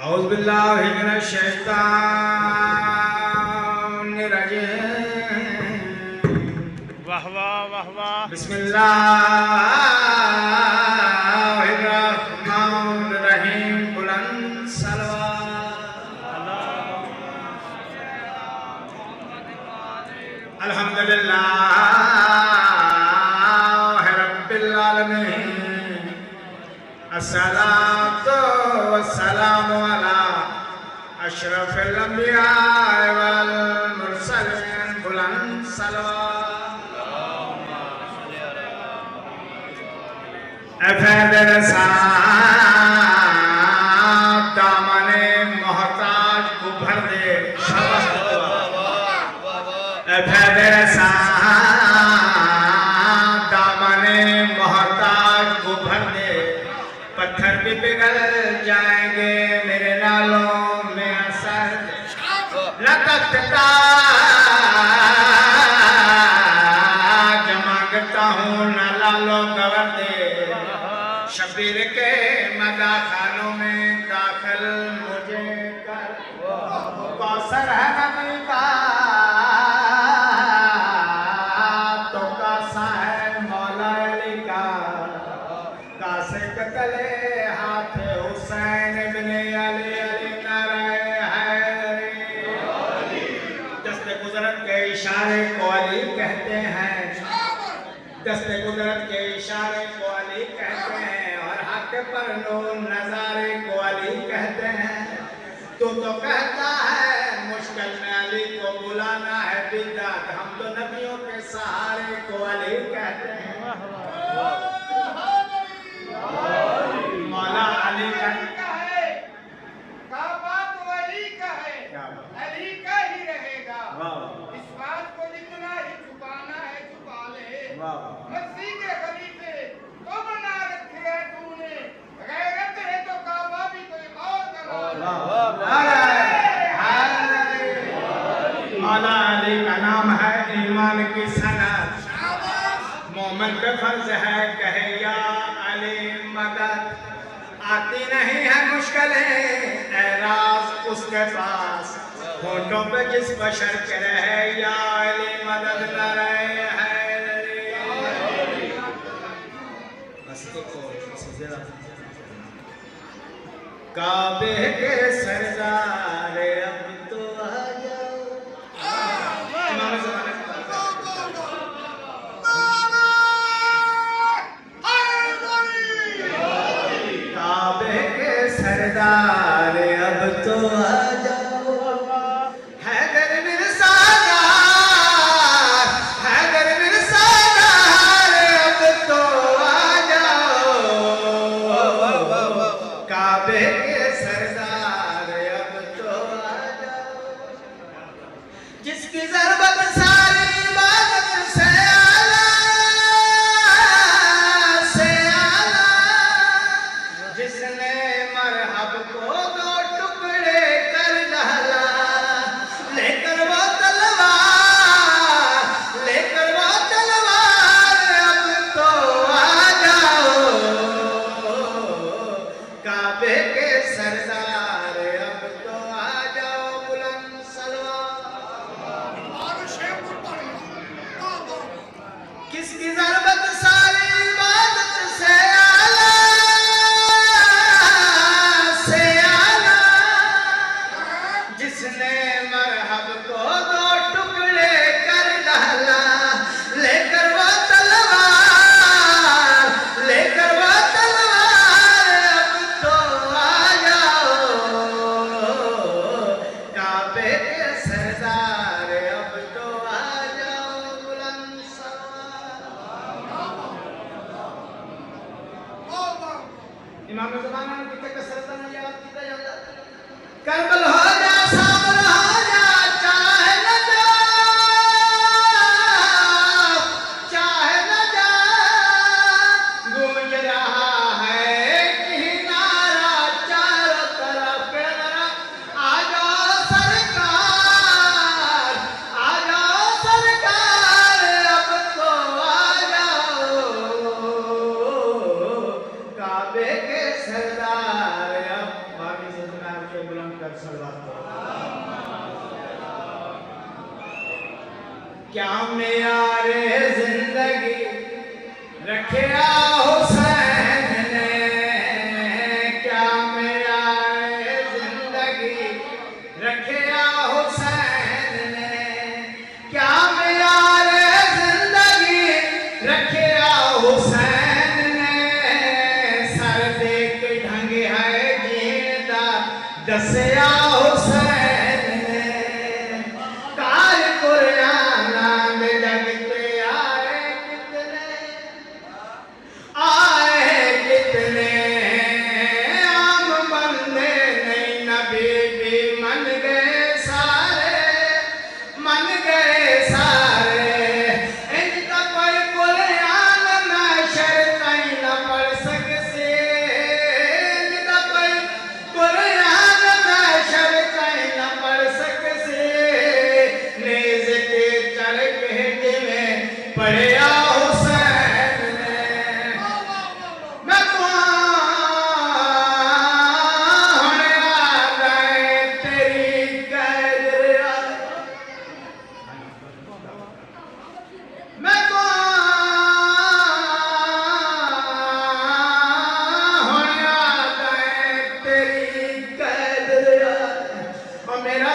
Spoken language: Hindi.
औज़ु बिल्लाहि मिनश शैतानिर रजीम। वाह वाह वाह वाह। बिस्मिल्लाहिर रहमानिर रहीम। बुलंद सलवात। अल्हम्दुलिल्लाहि रब्बिल आलमीन। अस्सलातु वस्सलामु अला अशरफिल अंबिया वल मुरसलीन। बुलंद सलवात। अफैदर साथ दामने मोहताज को भर दे। अफैदर साथ दामने मोहताज को भर दे। पत्थर भी पिघल जाएंगे मेरे नालों में असर लटकता। मांगता हूँ न लालो गवर दे। शबीर के मदा खानों में दाखिल मुझे कर। कौसर है नबी का तो कासा है मौला अली का। कासे के गले हाथ हुसैन इब्ने अली अली नारे हैदरी। दस्ते कुदरत के इशारे को अली कहते हैं। दस्ते कुदरत के इशारे को अली कहते हैं। और हक पर नूर नजारे को अली कहते हैं। तू तो कहता है मुश्किल में अली को बुलाना है बिदात। हम तो नबियों के सहारे को अली कहते हैं। मौला अली का है, काबा तो अली का है, अली का ही रहेगा। इस बात को जितना ही छुपाना है छुपा ले। मस्जिद के खलीफे तो बना रखे है तूने। गैरत है तो काबा भी कोई और करा। मौला अली का नाम है ईमान की सनद। मोमिन पे फर्ज है कहे या अली मदद। आती नहीं है मुश्किलें एराज उसके पास। होठों पे जिस बशर के रहे या अली मदद न रहे है। काबे के सरदार अब तो आ जाओ। इमाम ज़माने की बात है। काबे के सरदार अब तो आ जाओ। हैदर मिर्ज़ादार, हैदर मिर्ज़ादार अब तो आ जाओ। काबे के सरदार अब तो आ जाओ। जिसकी ज़रूरत सारी इबादत से आला से आला। जिसने मरहब को दो टुकड़े कर डाला। लेकर वो तलवार, लेकर वो तलवार अब तो आ जाओ। काबे के सरदार कर सलवात क्या मेयारे जिंदगी रखिया हुसैन ने, क्या मेयारे जिंदगी रखिया हुसैन ने, क्या मेयारे जिंदगी रखिया हुसैन ने, सर दे के ढंग है जींदा दसिया हुसैन ने, काल कुराना में जगते आए कितने आम बंदे नहीं, नबी भी मन गए सारे, मन गए सारे, इनका कोई कुरान में शर्त न पढ़ सकसे, इनका कोई कुरान में शर्त न पढ़ सकसे, नेज़ के चढ़ के जिवें पढ़िया हुसैन ने, मैं तो हुण आ गए तेरी कैद मैं तो हुण आ गए तेरी कैद और मेरा